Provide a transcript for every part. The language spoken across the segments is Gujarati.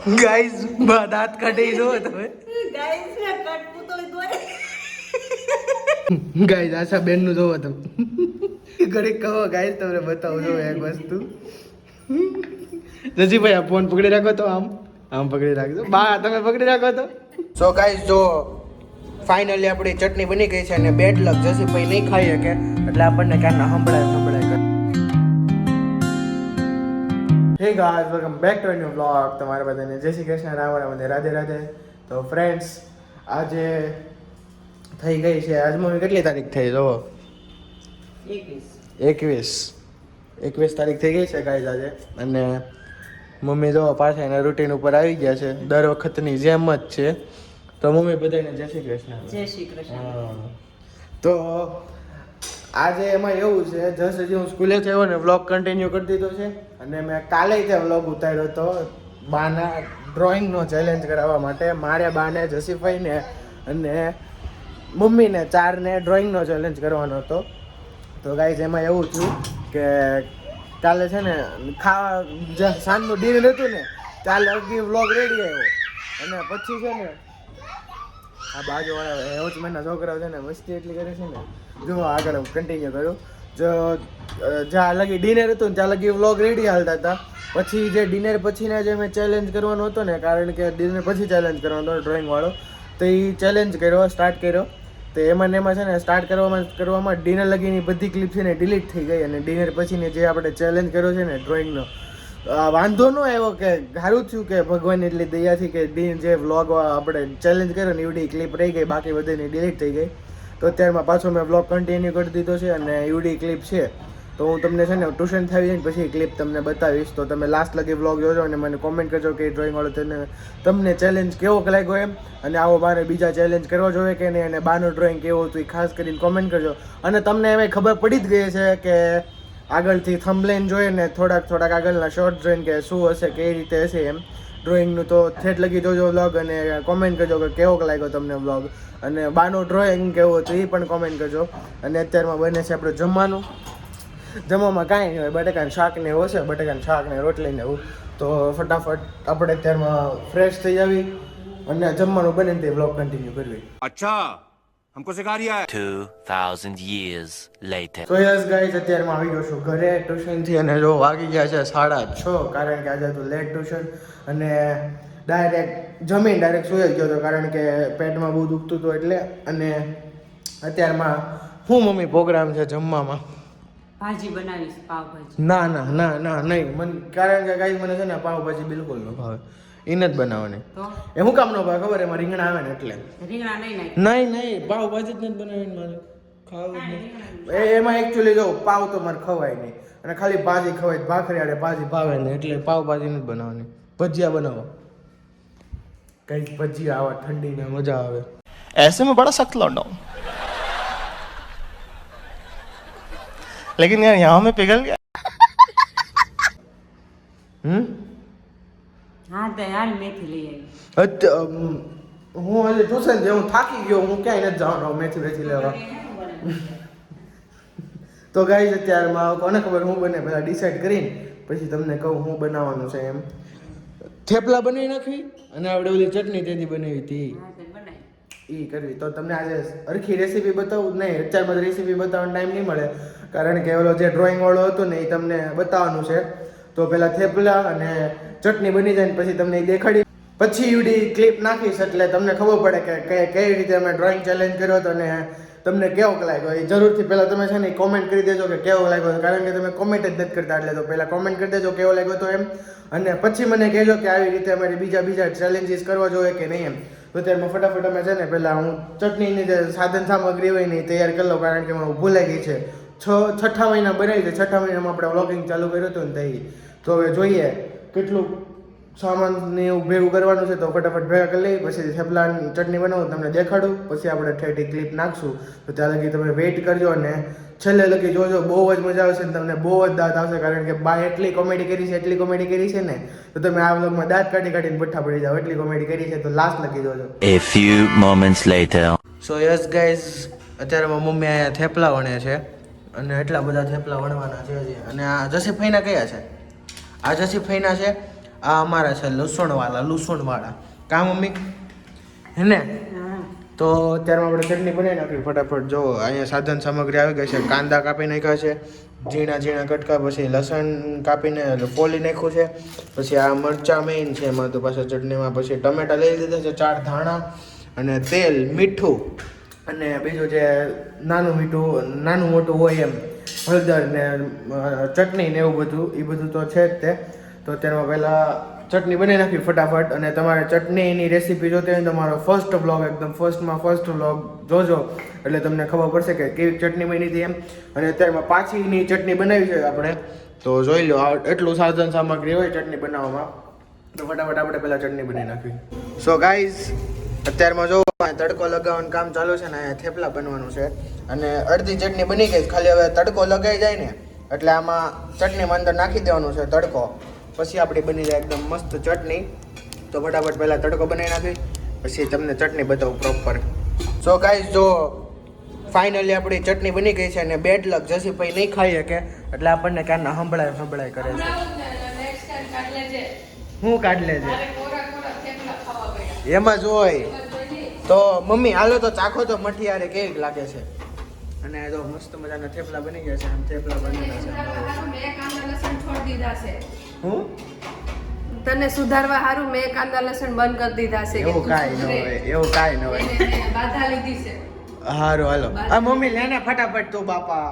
ગાઈસ દાંત કાઢી જો તમે ગાઈસ ને કટપું તો દોરે ગાઈસ આશા બેન નું જોવો તમે ઘડીક કહો ગાઈસ તમને બતાવું જો એક વસ્તુ જસીભાઈ આ ફોન પકડી રાખો તો આમ પકડી રાખજો બા તમે પકડી રાખો તો સો ગાઈસ જો ફાઇનલી આપણી ચટણી બની ગઈ છે અને બેડ લક જસીભાઈ નહીં ખાઈ શકે એટલે આપણને ક્યારના સંભળાય કરે હે guys welcome back to new vlog તમારા બધાને જય શ્રી કૃષ્ણ રામ રામ રાધે રાધે તો ફ્રેન્ડ્સ આજે થઈ ગઈ છે આજ મમ્મી કેટલી તારીખ થઈ જો 21 તારીખ થઈ ગઈ છે ગાઈસ આજે અને મમ્મી જો પાછા એના રૂટીન ઉપર આવી ગયા છે દર વખતની જેમ જ છે તો મમ્મી બધાને જય શ્રી કૃષ્ણ તો આજે એમાં એવું છે જસ્ટ હજી હું સ્કૂલે થયો ને વ્લોગ કન્ટિન્યુ કરી દીધો છે અને મેં કાલે તે વ્લોગ ઉતાર્યો હતો બાના ડ્રોઈંગનો ચેલેન્જ કરાવવા માટે મારે બાને જસીફાઈને અને મમ્મીને ચારને ડ્રોઈંગનો ચેલેન્જ કરવાનો હતો તો ગાઈઝ એમાં એવું થયું કે કાલે છે ને ખાવા સાંજનું ડિનર હતું ને કાલે અગી વ્લોગ રેડી આવ્યો અને પછી છે ને આ બાજુવાળા હેવચમેનના છોકરાઓ છે ને મસ્તી એટલી કરે છે ને જો આગળ હું કન્ટિન્યુ કરું જો જ્યાં લગી ડિનર હતું ને ત્યાં લગી વ્લોગ રેડી હાલતા હતા પછી જે ડિનર પછીના જે મેં ચેલેન્જ કરવાનો હતો ને કારણ કે ડિનર પછી ચેલેન્જ કરવાનો હતો ડ્રોઈંગવાળો તો એ ચેલેન્જ સ્ટાર્ટ કર્યો તો એમાં છે ને સ્ટાર્ટ કરવામાં ડિનર લગીની બધી ક્લિપ છે ને ડિલીટ થઈ ગઈ અને ડિનર પછીની જે આપણે ચેલેન્જ કર્યો છે ને ડ્રોઈંગનો વાંધો ન આવ્યો કે સારું થયું કે ભગવાન એટલી દયાથી કે જે વ્લોગ આપણે ચેલેન્જ કર્યો ને એવડી ક્લિપ રહી ગઈ બાકી બધીની ડિલીટ થઈ ગઈ તો અત્યારમાં પાછો મેં વ્લોગ કન્ટિન્યુ કરી દીધો છે અને એવડી ક્લિપ છે તો હું તમને છે ને ટ્યુશન થઈ જઈને પછી ક્લિપ તમને બતાવીશ તો તમે લાસ્ટ લગી વ્લોગ જોજો અને મને કોમેન્ટ કરજો કે ડ્રોઈંગવાળો તમને ચેલેન્જ કેવો લાગ્યો એમ અને આવો બારે બીજા ચેલેન્જ કરવા જોઈએ કે નહીં અને બાનું ડ્રોઈંગ કેવું હતું એ ખાસ કરીને કોમેન્ટ કરજો અને તમને એમ ખબર પડી જ ગઈ છે કે આગળથી થંબલેન જોઈએ ને થોડાક આગળના શોર્ટ જોઈને કે શું હશે કઈ રીતે હશે એમ ડ્રોઈંગનું તો થેટ લગી જોજો વ્લોગ અને કોમેન્ટ કરજો કે કેવો લાગ્યો તમને વ્લોગ અને બાનું ડ્રોઈંગ કેવું હતું એ પણ કોમેન્ટ કરજો અને અત્યારમાં બને છે આપણે જમવામાં કાંઈ નહીં હોય બટાકાનું શાક ને એવું હશે બટાકાનું શાક ને રોટલી ને એવું તો ફટાફટ આપણે અત્યારમાં ફ્રેશ થઈ જાવી અને જમવાનું બને તે વ્લોગ કન્ટિન્યુ કરવી अच्छा हमको सिखा रिया है 2000 years later તો યસ ગાઈઝ અત્યારમાં આવી ગયો છું ઘરે ટ્યુશનથી અને જો વાગી ગયા છે 6:30 કારણ કે આજે તો લેટ ટ્યુશન અને ડાયરેક્ટ સુઈ જ ગયો હતો કારણ કે પેટમાં બહુ દુખતું હતું એટલે અને અત્યારમાં શું મમ્મી પ્રોગ્રામ છે જમવામાં ભાજી બનાવીશ પાવભાજી ના નહીં કારણ કે ગાઈઝ મને છે ને પાવભાજી બિલકુલ ન ભાવે એને જ બનાવવાની તો એ હું કામ ન ભાવે ખબર એમાં રીંગણા આવે ને એટલે રીંગણા નહીં નહીં પાવભાજી જ નથી બનાવવાની મારે ખાવું જ નહીં એમાં એકચ્યુઅલી જો પાવ તો મારે ખવાય નહીં અને ખાલી ભાજી ખવાય ભાખરી આડે ભાજી ભાવે નહીં એટલે પાવભાજી નથી બનાવવાની ભજીયા બનાવો કઈ ભજીયા આવા ઠંડીને મજા આવે ऐसे में बड़ा सख्त लौंडा हूं लेकिन यार यहाँ में पिघल गया હા તો હાલ મેથી લઈ આવી હું હજી ટ્યુશન જે હું થાકી ગયો હું ક્યાંય નથી જવાનો મેથી લેવા તો ગાઈઝ અત્યારમાં કોને ખબર હું બને પહેલાં ડિસાઈડ કરીને પછી તમને કહું હું બનાવવાનું છે એમ થેપલા બનાવી નાખવી અને આપણે ઓલી ચટણી તેથી બનાવી હતી એ કરવી તો તમને આજે અરખી રેસીપી બતાવું નહીં અત્યારમાં રેસીપી બતાવવાનો ટાઈમ નહીં મળે કારણ કે ઓલો જે ડ્રોઈંગ વાળો હતો ને એ તમને બતાવવાનું છે તો પહેલાં થેપલા અને ચટણી બની જાય ને પછી તમને એ દેખાડી પછી એવડી ક્લિપ નાખીશ એટલે તમને ખબર પડે કે કઈ રીતે અમે ડ્રોઈંગ ચેલેન્જ કર્યો હતો ને તમને કેવો લાગ્યો એ જરૂરથી પહેલાં તમે છે ને કોમેન્ટ કરી દેજો કે કેવો લાગ્યો કારણ કે તમે કોમેન્ટ જ નથી કરતા એટલે તો પહેલાં કોમેન્ટ કરી દેજો કેવો લાગ્યો તો એમ અને પછી મને કહેજો કે આવી રીતે અમારે બીજા ચેલેન્જીસ કરવા જોઈએ કે નહીં એમ તો ત્યારમાં ફટાફટ અમે છે ને પહેલાં હું ચટણીની જે સાધન સામગ્રી હોય ને એ તૈયાર કરી લઉં કારણ કે હું ભૂલાઈ ગઈ છે છઠ્ઠા મહિના બનાવી છે છઠ્ઠા મહિનામાં આપણે વ્લોગિંગ ચાલુ કર્યું હતું ને તો હવે જોઈએ કેટલું સામાન ને એવું ભેગું કરવાનું છે તો ફટાફટ ભેગા કરી લઈ પછી થેપલાની ચટણી બનાવું તમને દેખાડું પછી આપણે ઠેઠી ક્લિપ નાખશું તો ત્યાં લગી તમે વેઇટ કરજો અને છેલ્લે લગી જોજો બહુ જ મજા આવશે ને તમને બહુ જ દાંત આવશે કારણ કે બા એટલી કોમેડી કરી છે ને તો તમે આ વ્લોગમાં દાંત કાઢીને બઠ્ઠા પડી જાઓ એટલી કોમેડી કરી છે તો લાસ્ટ લગી જોજો a few moments later so yes guys અત્યારે મમ્મી અહીંયા થેપલા વણે છે અને એટલા બધા થેપલા વણવાના છે હજી અને આ જસીફાઈના કયા છે આ જસીફાઈના છે આ અમારા છે લસણવાળા કા મમ્મી હે ને? તો અત્યારમાં આપણે ચટણી બનાવી નાખી ફટાફટ. જો અહીંયા સાધન સામગ્રી આવી ગઈ છે. કાંદા કાપી નાખ્યા છે, ઝીણા કટકા, પછી લસણ કાપીને ફોલી નાખ્યું છે, પછી આ મરચાં મેઇન છે એમાં, તો પાછા ચટણીમાં પછી ટમેટા લઈ લીધા છે, 4 ધાણા અને તેલ, મીઠું અને બીજું જે નાનું મોટું હોય એમ હળદર ને ચટણી ને એવું બધું, એ બધું તો છે જ તે. તો અત્યારમાં પહેલાં ચટણી બનાવી નાખી ફટાફટ. અને તમારે ચટણીની રેસીપી જોતી હોય તો તમારો ફર્સ્ટ વ્લોગ, એકદમ ફર્સ્ટ વ્લોગ જોજો, એટલે તમને ખબર પડશે કે કેવી ચટણી બની હતી એમ. અને અત્યારમાં પાછીની ચટણી બનાવી છે આપણે, તો જોઈ લો. એટલું સાધન સામગ્રી હોય ચટણી બનાવવામાં, તો ફટાફટ આપણે પહેલાં ચટણી બનાવી નાખી. સો ગાઈઝ, અત્યારમાં જો તડકો લગાવવાનું કામ ચાલુ છે ને, અહીંયા થેપલા બનવાનું છે. અને અડધી ચટણી બની ગઈ, ખાલી હવે તડકો લગાઈ જાય ને એટલે આમાં ચટણીમાં અંદર નાખી દેવાનું છે તડકો, પછી આપણી બની જાય એકદમ મસ્ત ચટણી. તો ફટાફટ પહેલાં તડકો બનાવી નાખી, પછી તમને ચટણી બતાવું પ્રોપર. સો ગાઈઝ, જો ફાઇનલી આપણી ચટણી બની ગઈ છે. અને બેડ લક જસીભાઈ નહીં ખાઈ શકે એટલે આપણને ક્યારના સંભળાય કરે છે. હું કાઢ લેજે એમાં જ હોય. તો મમ્મી હાલો તો ચાખો તો મઠિયારે કેવી લાગે છે. અને જો મસ્ત મજાના થેપલા બની ગયા છે. આમ થેપલા બનેલા છે. હું તને સુધારવા હારું મેં કાંદા લસણ બંધ કરી દીધા છે. એવું કાંઈ ન હોય. બાધા લીધી છે. હારું હાલો. આ મમ્મી લેને ફટાફટ તો બાપા.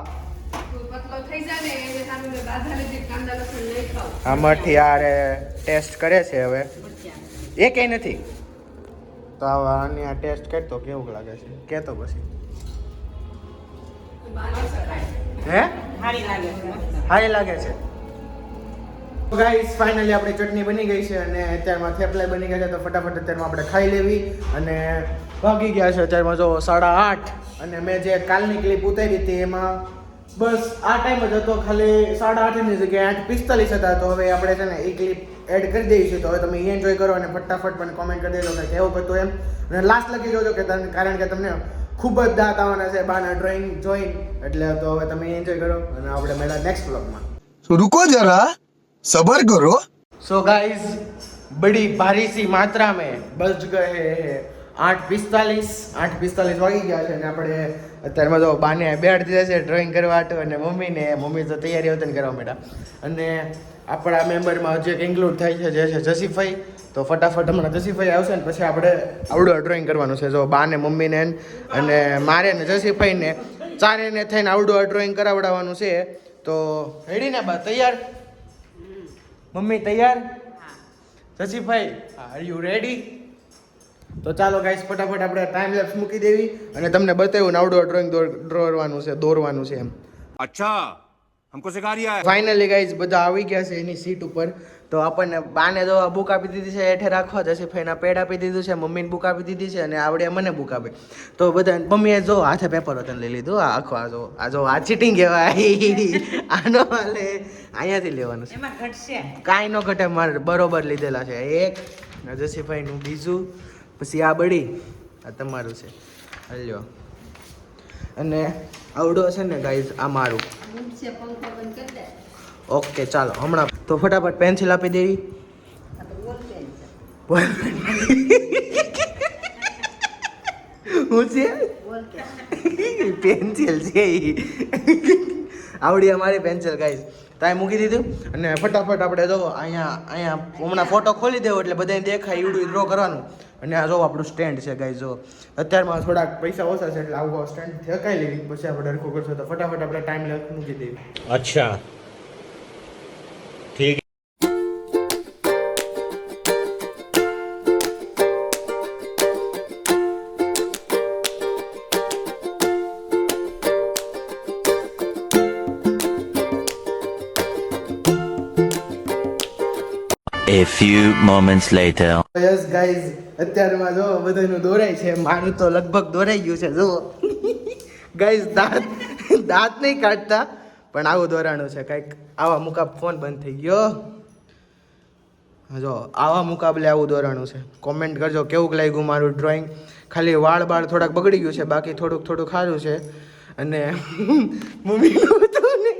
તું પતલો થઈ જા ને એને સારું મેં બાધા લીધી, કાંદા લસણ નહીં ખાવ. આ મઠિયારે ટેસ્ટ કરે છે હવે. એ કઈ નથી. તો આની આ ટેસ્ટ કરતો કેવું લાગે છે કેતો પછી. હે સારી લાગે છે. ગાઈસ, ફાઇનલી આપણી ચટણી બની ગઈ છે અને અત્યારમાં થેપલા બની ગયા છે. તો ફટાફટ અત્યારમાં આપણે ખાઈ લેવી. અને વાગી ગયા છે અત્યારમાં જો 8:30. અને મેં જે કાલની ક્લિપ ઉતારી હતી એમાં બસ આ ટાઈમ જ હતો, ખાલી 8:30ની જગ્યાએ 8:45 હતા. તો હવે આપણે છે ને એ ક્લિપ એડ કરી દઈએ છીએ. તો હવે તમે એન્જોય કરો અને ફટાફટ મને કોમેન્ટ કરી દેજો કે કેવું હતું એમ. અને લાસ્ટ લખી જોજો કે કારણ કે તમને ખૂબ જ દાંત આવવાના છે બાના ડ્રોઈંગ જોઈને. એટલે તો હવે તમે એન્જોય કરો અને આપણે મળ્યા નેક્સ્ટ વ્લોગમાં. रुको जरा सबर करो. सो गाइस, बड़ी भारी सी मात्रा में बज गए हैं 8:45 વાગી ગયા છે. અને આપણે અત્યારમાં તો બાને બેડ દીધા છે ડ્રોઈંગ કરવા માટે, અને મમ્મી તો તૈયારી હતી કરવા માંડ્યા. અને આપણા મેમ્બરમાં હજી એક ઇન્ક્લુડ થાય છે જે છે જસીફાઈ. તો ફટાફટ હમણાં જસીફાઈ આવશે ને પછી આપણે આવડું ડ્રોઈંગ કરવાનું છે. જો બાને, મમ્મીને અને મારે ને જસીફાઈને ચારેને થઈને આવડું ડ્રોઈંગ કરાવડાવવાનું છે. તો રેડી ને બા? તૈયાર? મમ્મી તૈયાર? જસીફાઈ આર યુ રેડી? તો ચાલો ગાઈસ, ફટાફટ આપણે ટાઈમ લેપ્સ મૂકી દેવી અને તમને બતાવ્યું આવડું ડ્રોઈંગ દોરવાનું છે એમ. अच्छा हमको सिखा रिया है. ફાઇનલી ગાઈસ, બધા આવી ગયા છે એની સીટ ઉપર. તો આપણને બાને જો બુક આપી દીધી છે હેઠે રાખવા, જસીફાઈના પેડ આપી દીધું છે, મમ્મીને બુક આપી દીધી છે, અને આવડે મને બુક આપી. તો બધા મમ્મીએ જો હાથે પેપર વતન લઈ લીધું. આખો આ ચીટિંગ કહેવાય. આનો હાલે અહીંયાથી લેવાનું છે. એમાં ઘટશે કાંઈ ન ઘટે, મારે બરોબર લીધેલા છે. એક જસીફાઈનું, બીજું, પછી આ બળી, આ તમારું છે. હલ્યો. અને આવડો છે ને ગાઈઝ આ મારું. છે પંખો બંધ કરી દે. ઓકે ચાલો હમણાં. તો ફટાફટ પેન્સિલ આપી દેવી. હું છે પેન્સિલ છે ઈ. આવડી અમારી પેન્સિલ ગાઈઝ. તાય મૂકી દીધું. અને ફટાફટ આપણે જો અહીંયા હમણાં ફોટો ખોલી દેવો એટલે બધાને દેખાય એવડું ડ્રો કરવાનું. અને આ જો આપણું સ્ટેન્ડ છે ગાઈઝ. જો અત્યારમાં થોડાક પૈસા ઓછા છે એટલે આવું સ્ટેન્ડ થકાઈ લેવી, પછી આપણે ડરખું કરશું. તો ફટાફટ આપણે ટાઈમ મૂકી દેવી. अच्छा ठीक है. A few moments later. Yes guys, અત્યારમાં જો બધાનું દોરાય છે. મારું તો લગભગ દોરાઈ ગયું છે. જુઓ ગાઈઝ, દાંત નહીં કાઢતા પણ આવું દોરાણું છે કંઈક. આવા ફોન બંધ થઈ ગયો. જો આવા મુકાબલે આવું દોરાણું છે. કોમેન્ટ કરજો કેવું લાગ્યું મારું ડ્રોઈંગ. ખાલી વાળ થોડાક બગડી ગયું છે, બાકી થોડુંક સારું છે. અને મમ્મીનું તો નહીં.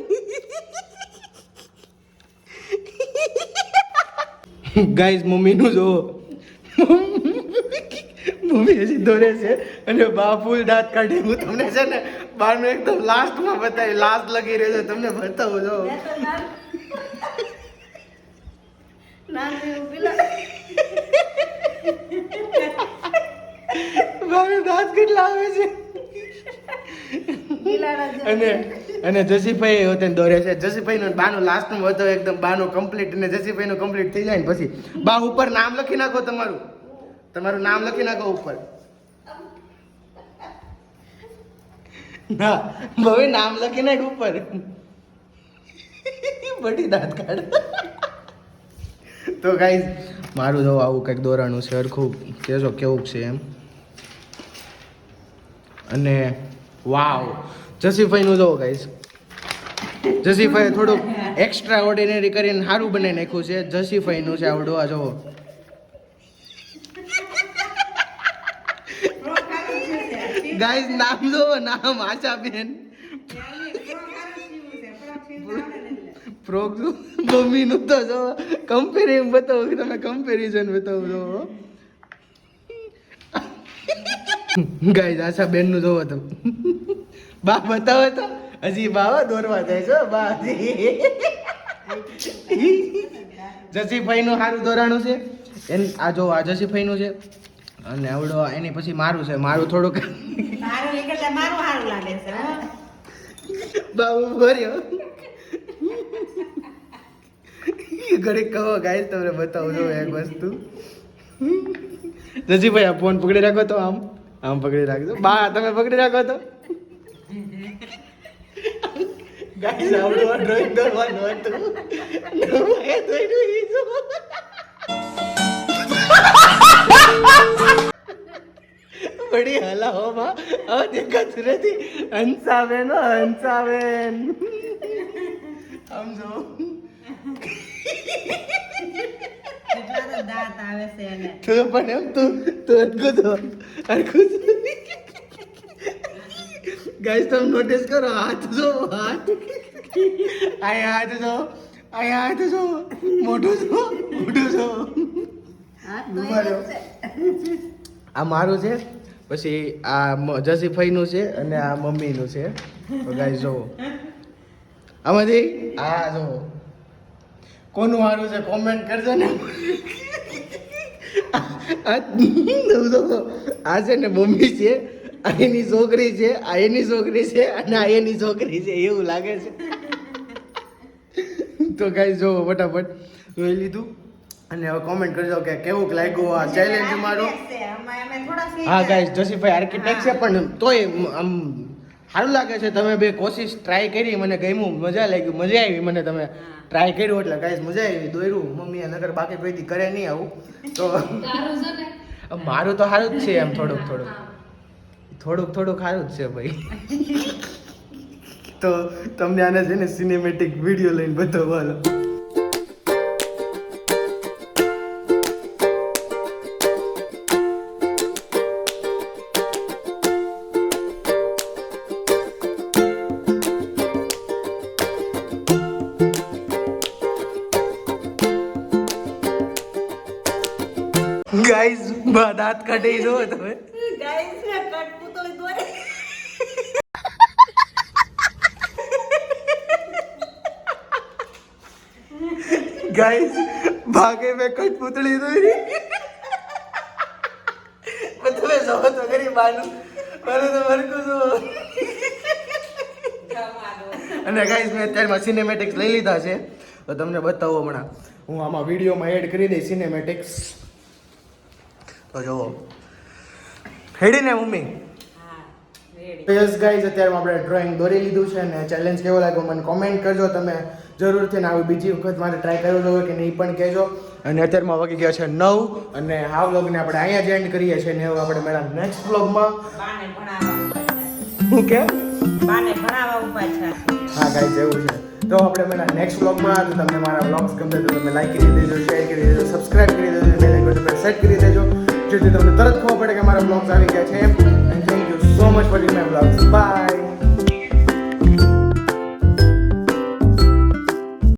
ગાઈઝ મમ્મીનું જો મમ્મી હજી દોરે છે અને બા ફૂલ દાંત કાઢી. હું તમને છે ને બારનું એકદમ લાસ્ટમાં બતાવી, લાસ્ટ લગી રહ્યો છે તમને બતાવું જો. બારનું દાંત કેટલા આવે છે. અને જસીભાઈ હોતે દોરે છે. જસીભાઈ નું બાનું લાસ્ટ નું હતો એકદમ બાનું કમ્પ્લીટ, અને જસીભાઈ નું કમ્પ્લીટ થઈ જાય ને પછી બા ઉપર નામ લખી નાખો, તમારું નામ લખી નાખો ઉપર. ના હવે નામ લખી નાખ ઉપર. બધી દાંત કાઢ. તો ગાઈઝ મારું જો આવું કંઈક દોરાનું છે, હરખું કેજો કેવું છે એમ. અને વાવ જસીભાઈનું જોવો ગાઈઝ, જસીભાઈ થોડુંક એક્સ્ટ્રા ઓર્ડિનરી કરીને સારું બનાવી નાખ્યું છે. જસીભાઈનું છે આવડો આ જોવો. ગાઈઝ નામ જોવો, નામ આશાબેન. પ્રોગ મમ્મીનું તો જો કમ્પેરિઝન બતાવો, તમે કમ્પેરિઝન બતાવો જો. ગાઈઝ આશાબેન નું જોવો તમે. બા બતાવો તો હજી બા દોરવા જાય છે બા. જસીભાઈ નું સારું દોરાણું છે. આ જો આ જસીભાઈ નું છે અને આવડો એની પછી મારું છે. મારું થોડુંક બાબુ ભર્યો. ઘડીક કહો ગાઈસ, તમને બતાવું જો એક વસ્તુ. જસીભાઈ આ ફોન પકડી રાખો તો, આમ પકડી રાખજો. બા તમે પકડી રાખો તો. ગાઈસ આવડો ડ્રોઈંગ દોરવાનું હતું. બડી હલાઓમાં હવે દેખાતું નથી. હંસાબેન હંસાબેન આમ જો. દાંત આવે છે એને. તો પણ એમ તું અડકું ગાઈસ તમે નોટિસ કરો, હાથ જો, હાથ અહીંયા હાથ જો, અહીંયા હાથ જો, મોઢું જો, મોઢું જો. આ મારું છે, પછી આ જસીભાઈનું છે અને આ મમ્મીનું છે. તો ગાઈસ જોવો આમાંથી આ જોવો કોનું સારું છે કોમેન્ટ કરજો ને. આ છે ને મમ્મી છે, આ એની છોકરી છે, આ એની છોકરી છે અને આ એની છોકરી છે, એવું લાગે છે. તો ગાઈસ જોવો ફટાફટ જોઈ લીધું અને હવે કોમેન્ટ કરજો કે કેવું લાગ્યું આ ચેલેન્જ મારો. હા ગાઈસ જસીભાઈ આર્કિટેક્ટ છે પણ તોય આમ સારું લાગે છે. તમે બે કોશિશ ટ્રાય કરી, મને ગમ્યું, મજા લાગી, મજા આવી મને. તમે ટ્રાય કર્યું એટલે ગાઈસ મજા આવી. દોર્યું મમ્મીએ નગર બાકી કોઈથી કરે નહીં આવું. તો મારું તો સારું જ છે એમ, થોડુંક સારું જ છે ભાઈ. તો તમને આને છે ને સિનેમેટિક વિડીયો લઈને બતાવવાનો. ગાઈઝ દાંત કાઢી જો તમે. ગાઈસ ને કઠપુતળી દોરે. ગાઈઝ ભાગે મેં કઠપુતળી દોરી. તમે જો તો કરી બાનું તો મરકું જો. અને ગાઈઝ મેં અત્યારમાં સિનેમેટિક્સ લઈ લીધા છે, તો તમને બતાવો હમણાં. હું આમાં વિડીયોમાં એડ કરી દઈશ સિનેમેટિક્સ. તો જુઓ હેડી ને મમ્મી. યસ ગાઈઝ અત્યારમાં આપણે ડ્રોઈંગ દોરી લીધું છે ને ચેલેન્જ કેવો લાગ્યો મને કોમેન્ટ કરજો તમે જરૂરથી. ને આવી બીજી વખત મારે ટ્રાય કરવું જોઈએ કે નહીં પણ કહેજો. અને અત્યારમાં વાગી ગયા છે 9 અને આ વ્લોગને આપણે અહીંયા જ એન્ડ કરીએ છીએ. ને હવે આપણે મેળા નેક્સ્ટ વ્લોગમાં શું કે બાને ભણાવવા ઉભા છે. હા ગાઈઝ એવું છે. તો આપણે મેળા નેક્સ્ટ વ્લોગમાં. તો તમને મારા વ્લોગ્સ ગમે તો તમે લાઈક કરી દેજો, શેર કરી દેજો, સબસ્ક્રાઇબ કરી દેજો, બેલ આઇકન પર સેટ કરી દેજો, જેથી તમને તરત ખબર પડે કે મારા વ્લોગ્સ આવી ગયા છે. And thank you so much for my vlogs. By.